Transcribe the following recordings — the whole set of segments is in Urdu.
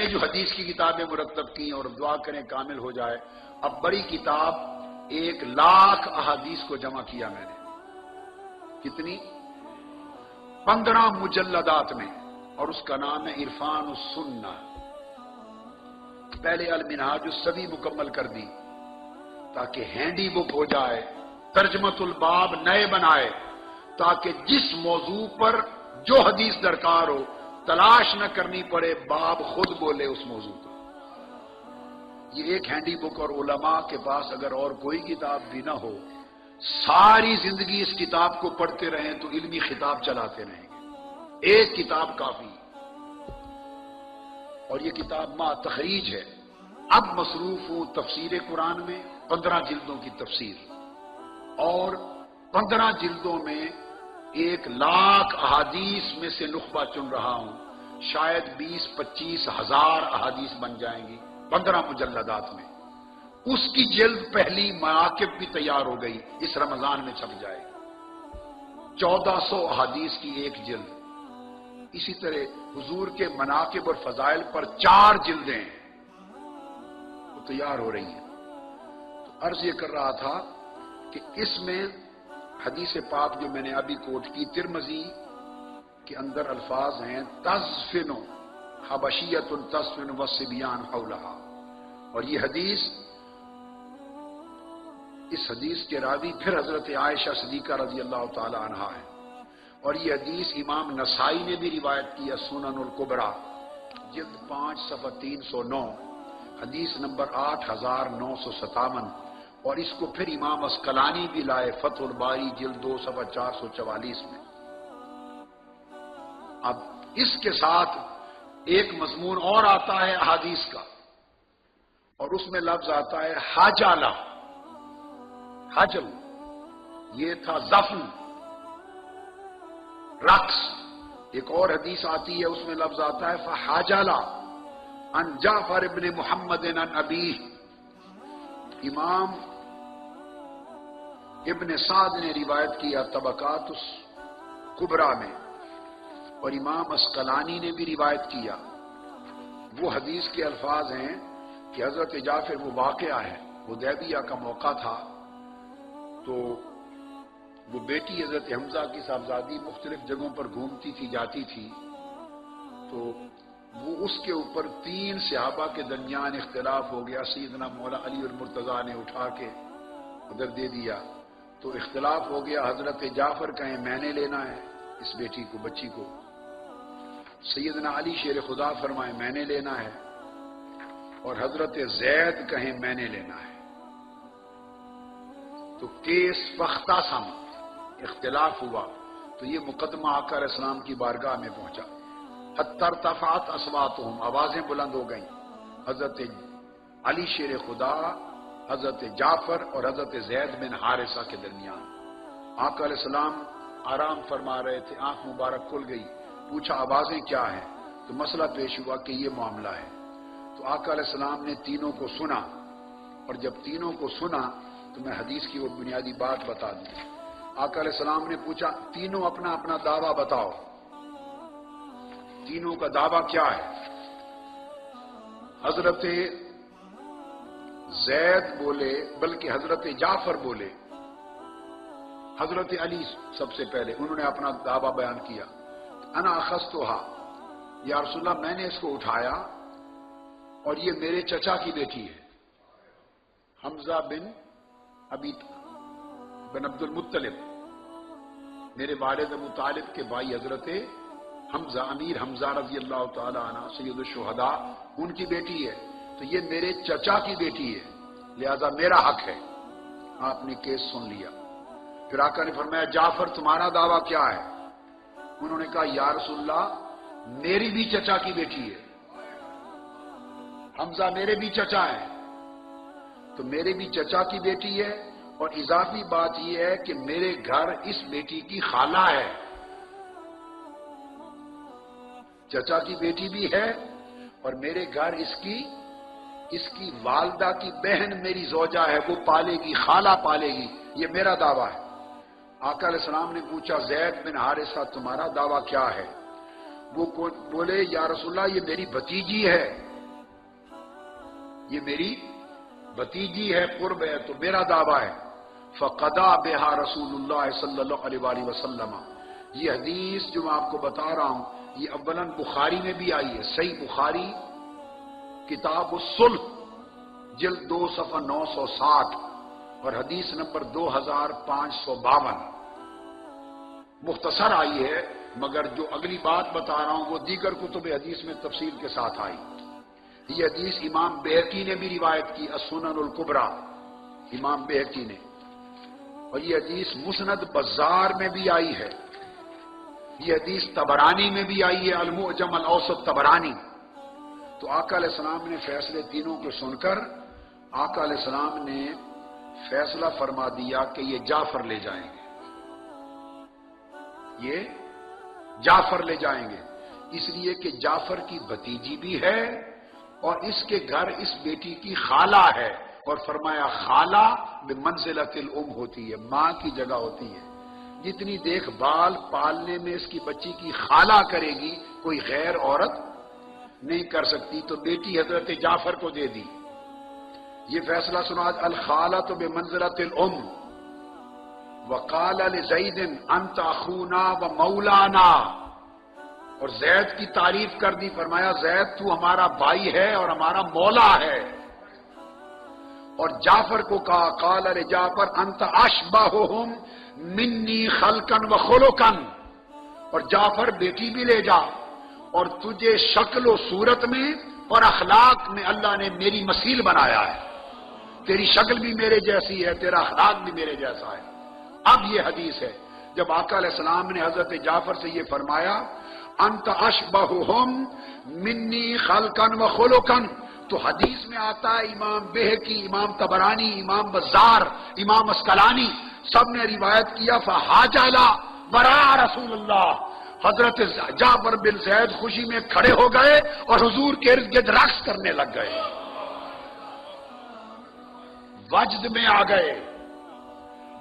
جو حدیث کی کتابیں مرتب کی اور دعا کریں کامل ہو جائے. اب بڑی کتاب 1,00,000 احادیث کو جمع کیا میں نے. کتنی؟ 15 مجلدات میں، اور اس کا نام ہے عرفان السنہ. پہلے المنہاج السبی مکمل کر دی تاکہ ہینڈی بک ہو جائے، ترجمۃ الباب نئے بنائے تاکہ جس موضوع پر جو حدیث درکار ہو تلاش نہ کرنی پڑے، باب خود بولے اس موضوع کو. یہ ایک ہینڈی بک، اور علماء کے پاس اگر اور کوئی کتاب بھی نہ ہو، ساری زندگی اس کتاب کو پڑھتے رہیں تو علمی خطاب چلاتے رہیں گے. ایک کتاب کافی. اور یہ کتاب ما تخریج ہے. اب مصروف ہوں تفسیر قرآن میں، 15 جلدوں کی تفسیر، اور 15 جلدوں میں 1,00,000 احادیث میں سے نخبہ چن رہا ہوں. شاید 20-25 ہزار احادیث بن جائیں گی 15 مجلدات میں. اس کی جلد پہلی مناقب بھی تیار ہو گئی، اس رمضان میں چھپ جائے گی. 1400 احادیث کی ایک جلد. اسی طرح حضور کے مناقب اور فضائل پر 4 جلدیں وہ تیار ہو رہی ہیں. تو عرض یہ کر رہا تھا کہ اس میں حدیث پاک جو میں نے ابھی کوٹ کی ترمذی کے اندر الفاظ ہیں تزفن حبشیۃ تزفن والصبیان حولہا. اور یہ حدیث، اس حدیث کے راوی پھر حضرت عائشہ صدیقہ رضی اللہ تعالی عنہا ہے. اور یہ حدیث امام نسائی نے بھی روایت کیا، سنن الکبریٰ جلد 5 صفحہ 309، حدیث نمبر 8957. اور اس کو پھر امام اسقلانی بھی لائے فتح الباری جلد 2 صفحہ 444 میں. اب اس کے ساتھ ایک مضمون اور آتا ہے احادیث کا، اور اس میں لفظ آتا ہے حاجالہ. حجل یہ تھا زفن، رقص. ایک اور حدیث آتی ہے اس میں لفظ آتا ہے فحاجالہ ان جعفر ابن محمد عن ابیہ. امام ابن سعد نے روایت کیا طبقات کبریٰ میں، اور امام اسقلانی نے بھی روایت کیا. وہ حدیث کے الفاظ ہیں کہ حضرت جعفر، وہ واقعہ ہے، حدیبیہ کا موقع تھا، تو وہ بیٹی حضرت حمزہ کی صاحبزادی مختلف جگہوں پر گھومتی تھی، جاتی تھی، تو وہ اس کے اوپر 3 صحابہ کے درمیان اختلاف ہو گیا. سیدنا مولا علی المرتضیٰ نے اٹھا کے ادھر دے دیا، تو اختلاف ہو گیا. حضرت جعفر کہیں میں نے لینا ہے اس بیٹی کو، بچی کو. سیدنا علی شیر خدا فرمائے میں نے لینا ہے، اور حضرت زید کہیں میں نے لینا ہے. تو کیس پختہ سم، اختلاف ہوا. تو یہ مقدمہ آقا علیہ السلام کی بارگاہ میں پہنچا. حتی ارتفعت اصواتہم، آوازیں بلند ہو گئیں. حضرت علی شیر خدا، حضرت جعفر اور حضرت زید بن حارثہ کے درمیان. آقا علیہ السلام آرام فرما رہے تھے، آنکھ مبارک کھل گئی. پوچھا آوازیں کیا ہیں؟ تو مسئلہ پیش ہوا کہ یہ معاملہ ہے. تو آقا علیہ السلام نے تینوں کو سنا، اور جب تینوں کو سنا تو میں حدیث کی وہ بنیادی بات بتا دوں. آقا علیہ السلام نے پوچھا تینوں اپنا اپنا دعویٰ بتاؤ، تینوں کا دعویٰ کیا ہے؟ حضرت زید بولے، بلکہ حضرت جعفر بولے. حضرت علی سب سے پہلے انہوں نے اپنا دعویٰ بیان کیا. انا اخذتها، یا رسول اللہ میں نے اس کو اٹھایا، اور یہ میرے چچا کی بیٹی ہے، حمزہ بن عبد المطلب، میرے والد ابو طالب کے بھائی حضرت حمزہ، امیر حمزہ رضی اللہ تعالی عنہ سید الشہداء، ان کی بیٹی ہے. تو یہ میرے چچا کی بیٹی ہے، لہذا میرا حق ہے. آپ نے کیس سن لیا. پھر آقا نے فرمایا جعفر تمہارا دعویٰ کیا ہے؟ انہوں نے کہا یا رسول اللہ میری بھی چچا کی بیٹی ہے، حمزہ میرے بھی چچا ہے. تو میرے بھی چچا کی بیٹی ہے، اور اضافی بات یہ ہے کہ میرے گھر اس بیٹی کی خالہ ہے. چچا کی بیٹی بھی ہے، اور میرے گھر اس کی والدہ کی بہن میری زوجہ ہے، وہ پالے گی، خالہ پالے گی. یہ میرا دعویٰ ہے. آقا علیہ السلام نے پوچھا زید بن حارثہ تمہارا دعویٰ کیا ہے؟ وہ بولے یا رسول اللہ یہ میری بھتیجی ہے، یہ میری بھتیجی ہے، قرب ہے، تو میرا دعویٰ ہے۔ فقضا بہا رسول اللہ صلی اللہ علیہ وآلہ وسلم، یہ حدیث جو میں آپ کو بتا رہا ہوں یہ اولاً بخاری میں بھی آئی ہے، صحیح بخاری کتاب الصلح جلد 2 صفحہ 960 اور حدیث نمبر 2552 مختصر آئی ہے، مگر جو اگلی بات بتا رہا ہوں وہ دیگر کتب حدیث میں تفصیل کے ساتھ آئی۔ یہ حدیث امام بہقی نے بھی روایت کی، السنن الکبریٰ امام بہقی نے، اور یہ حدیث مسند بزار میں بھی آئی ہے، یہ حدیث طبرانی میں بھی آئی ہے، المعجم الاوسط طبرانی۔ تو آقا علیہ السلام نے فیصلے تینوں کو سن کر آقا علیہ السلام نے فیصلہ فرما دیا کہ یہ جعفر لے جائیں گے، یہ جعفر لے جائیں گے، اس لیے کہ جعفر کی بھتیجی بھی ہے اور اس کے گھر اس بیٹی کی خالہ ہے، اور فرمایا خالہ بمنزلۃ الام ہوتی ہے، ماں کی جگہ ہوتی ہے، جتنی دیکھ بھال پالنے میں اس کی بچی کی خالہ کرے گی کوئی غیر عورت نہیں کر سکتی، تو بیٹی حضرت جعفر کو دے دی۔ یہ فیصلہ سنا، الخالۃ بمنزلۃ الام، وقال لزید انت اخونا و مولانا، اور زید کی تعریف کر دی، فرمایا زید تو ہمارا بھائی ہے اور ہمارا مولا ہے۔ اور جعفر کو کہا، قال لجعفر انت اشبہہم منی خلقا و خلقا، اور جعفر بیٹی بھی لے جا، اور تجھے شکل و صورت میں اور اخلاق میں اللہ نے میری مثیل بنایا ہے، تیری شکل بھی میرے جیسی ہے، تیرا اخلاق بھی میرے جیسا ہے۔ اب یہ حدیث ہے، جب آقا علیہ السلام نے حضرت جعفر سے یہ فرمایا انت اشبہہم منی خلقا و خلقا، تو حدیث میں آتا ہے، امام بہقی، امام طبرانی، امام بزار، امام اسقلانی سب نے روایت کیا، فحاجل وراء رسول اللہ، حضرت جعفر بن زید خوشی میں کھڑے ہو گئے اور حضور کے ارد گرد رقص کرنے لگ گئے، وجد میں آ گئے۔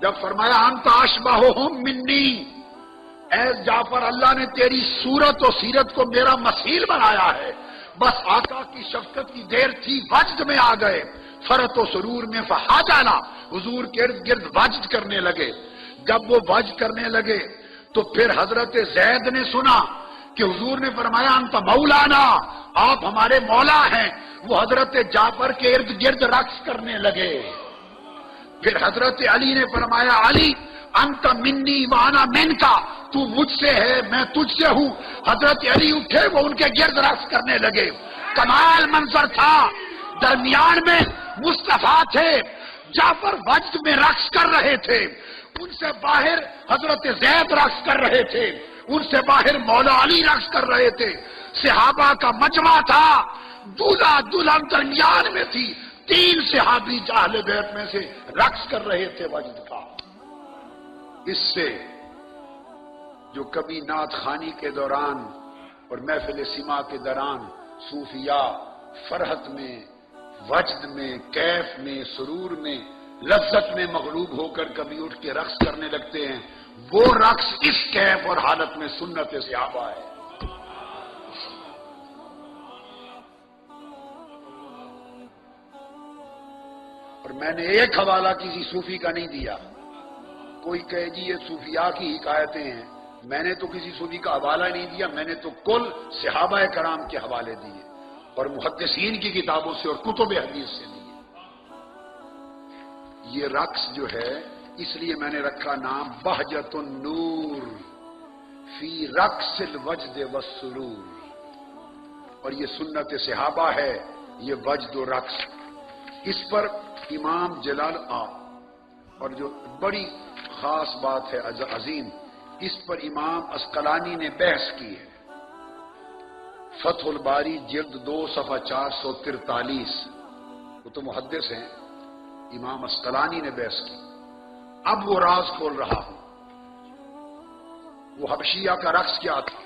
جب فرمایا انت اشبہہم منی، اے جعفر اللہ نے تیری صورت و سیرت کو میرا مثیل بنایا ہے، بس آقا کی شفقت کی دیر تھی، وجد میں آ گئے، فرت و سرور میں فحاجانا، حضور کے ارد گرد وجد کرنے لگے۔ جب وہ وجد کرنے لگے تو پھر حضرت زید نے سنا کہ حضور نے فرمایا انت مولانا، آپ ہمارے مولا ہیں، وہ حضرت جعفر کے ارد گرد رقص کرنے لگے۔ پھر حضرت علی نے فرمایا علی انت منی وانا منکا، تو مجھ سے ہے میں تجھ سے ہوں۔ حضرت علی اٹھے، وہ ان کے گرد رقص کرنے لگے، کمال منظر تھا۔ درمیان میں مصطفیٰ تھے، جعفر وجد میں رقص کر رہے تھے، ان سے باہر حضرت زید رقص کر رہے تھے، ان سے باہر مولا علی رقص کر رہے تھے، صحابہ کا مجمع تھا، دولہا دلہن درمیان میں تھی، 3 صحابی اہل بیت میں سے رقص کر رہے تھے وجد کا۔ اس سے جو کبھی نعت خوانی کے دوران اور محفل سما کے دوران صوفیاء فرحت میں، وجد میں، کیف میں، سرور میں، لذت میں مغلوب ہو کر کبھی اٹھ کے رقص کرنے لگتے ہیں، وہ رقص اس کیف اور حالت میں سنت صحابہ ہے۔ اور میں نے ایک حوالہ کسی صوفی کا نہیں دیا، کوئی کہے جی یہ صوفیاء کی حکایتیں ہیں، میں نے تو کسی صوفی کا حوالہ نہیں دیا، میں نے تو کل صحابہ کرام کے حوالے دیے اور محدثین کی کتابوں سے اور کتب حدیث سے دیے۔ یہ رقص جو ہے اس لیے میں نے رکھا نام بہجت النور فی رقص الوجد والسرور، اور یہ سنت صحابہ ہے، یہ وجد و رقص۔ اس پر امام جلال اور جو بڑی خاص بات ہے عظیم، اس پر امام اسقلانی نے بحث کی ہے، فتح الباری جلد 2 صفحہ 443، وہ تو محدث ہیں، امام اسقلانی نے بحث کی۔ اب وہ راز کھول رہا ہوں، وہ حبشیہ کا رقص کیا تھا؟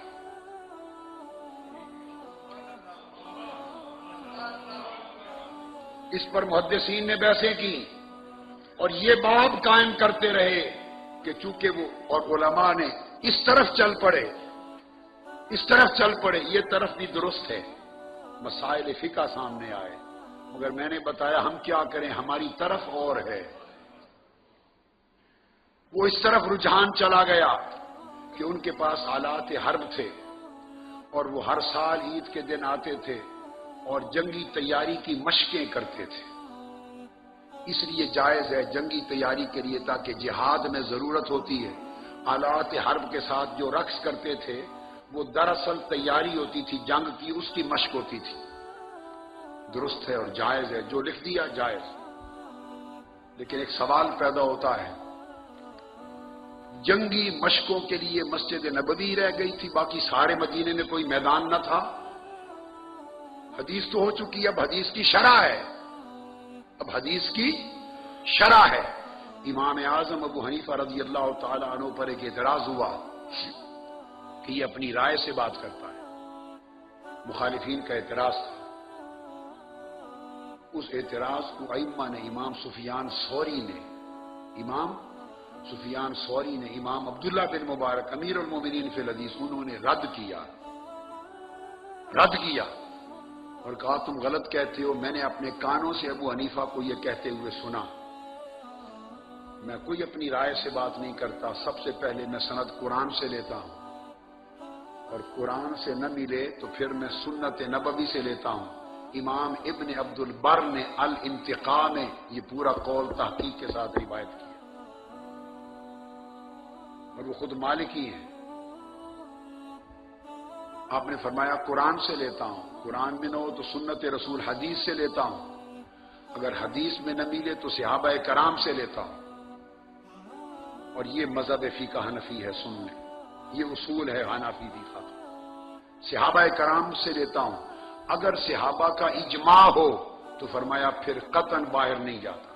اس پر محدثین نے بحثیں کی اور یہ باب قائم کرتے رہے کہ چونکہ وہ اور علماء نے اس طرف چل پڑے، یہ طرف بھی درست ہے، مسائل فقہ سامنے آئے، مگر میں نے بتایا ہم کیا کریں، ہماری طرف اور ہے۔ وہ اس طرف رجحان چلا گیا کہ ان کے پاس آلات حرب تھے اور وہ ہر سال عید کے دن آتے تھے اور جنگی تیاری کی مشقیں کرتے تھے۔ اس لیے جائز ہے جنگی تیاری کے لیے، تاکہ جہاد میں ضرورت ہوتی ہے۔ آلات حرب کے ساتھ جو رقص کرتے تھے وہ دراصل تیاری ہوتی تھی جنگ کی، اس کی مشق ہوتی تھی۔ درست ہے اور جائز ہے، جو لکھ دیا جائز۔ لیکن ایک سوال پیدا ہوتا ہے، جنگی مشقوں کے لیے مسجد نبوی رہ گئی تھی، باقی سارے مدینے میں کوئی میدان نہ تھا؟ حدیث تو ہو چکی، اب حدیث کی شرح ہے، اب حدیث کی شرح ہے۔ امام اعظم ابو حنیفہ رضی اللہ تعالی عنہ پر ایک اعتراض ہوا کہ یہ اپنی رائے سے بات کرتا ہے، مخالفین کا اعتراض تھا۔ اس اعتراض کو ائمہ نے، امام سفیان ثوری نے، امام عبداللہ بن مبارک امیر المومنین فی الحدیث، انہوں نے رد کیا اور کہا تم غلط کہتے ہو، میں نے اپنے کانوں سے ابو حنیفہ کو یہ کہتے ہوئے سنا۔ میں کوئی اپنی رائے سے بات نہیں کرتا، سب سے پہلے میں سند قرآن سے لیتا ہوں، اور قرآن سے نہ ملے تو پھر میں سنت نبوی سے لیتا ہوں۔ امام ابن عبد البر نے الانتقاء میں یہ پورا قول تحقیق کے ساتھ روایت کیا، اور وہ خود مالکی ہیں۔ آپ نے فرمایا قرآن سے لیتا ہوں، قرآن میں نہ ہو تو سنت رسول حدیث سے لیتا ہوں، اگر حدیث میں نہ ملے تو صحابہ کرام سے لیتا ہوں، اور یہ مذہب فقہ حنفی ہے، سن لیں، یہ اصول ہے حنفی فقہ۔ صحابہ کرام سے لیتا ہوں، اگر صحابہ کا اجماع ہو تو فرمایا پھر قطعاً باہر نہیں جاتا۔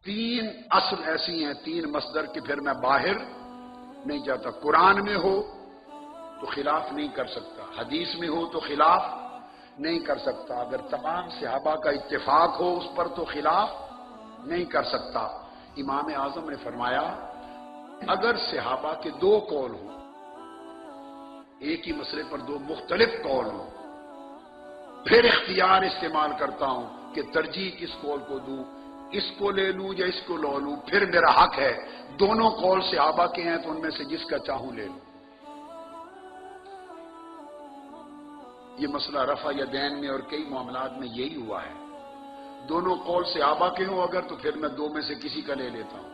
3 اصل ایسی ہیں، 3 مصدر کہ پھر میں باہر نہیں جاتا۔ قرآن میں ہو تو خلاف نہیں کر سکتا، حدیث میں ہو تو خلاف نہیں کر سکتا، اگر تمام صحابہ کا اتفاق ہو اس پر تو خلاف نہیں کر سکتا۔ امام اعظم نے فرمایا اگر صحابہ کے 2 قول ہوں، ایک ہی مسئلے پر 2 مختلف قول ہوں، پھر اختیار استعمال کرتا ہوں کہ ترجیح کس قول کو دوں، اس کو لے لوں یا اس کو لو لوں، پھر میرا حق ہے۔ دونوں قول صحابہ کے ہیں تو ان میں سے جس کا چاہوں لے لوں۔ یہ مسئلہ رفع یدین میں اور کئی معاملات میں یہی ہوا ہے، دونوں قول صحابہ کے ہوں اگر تو پھر میں 2 میں سے کسی کا لے لیتا ہوں۔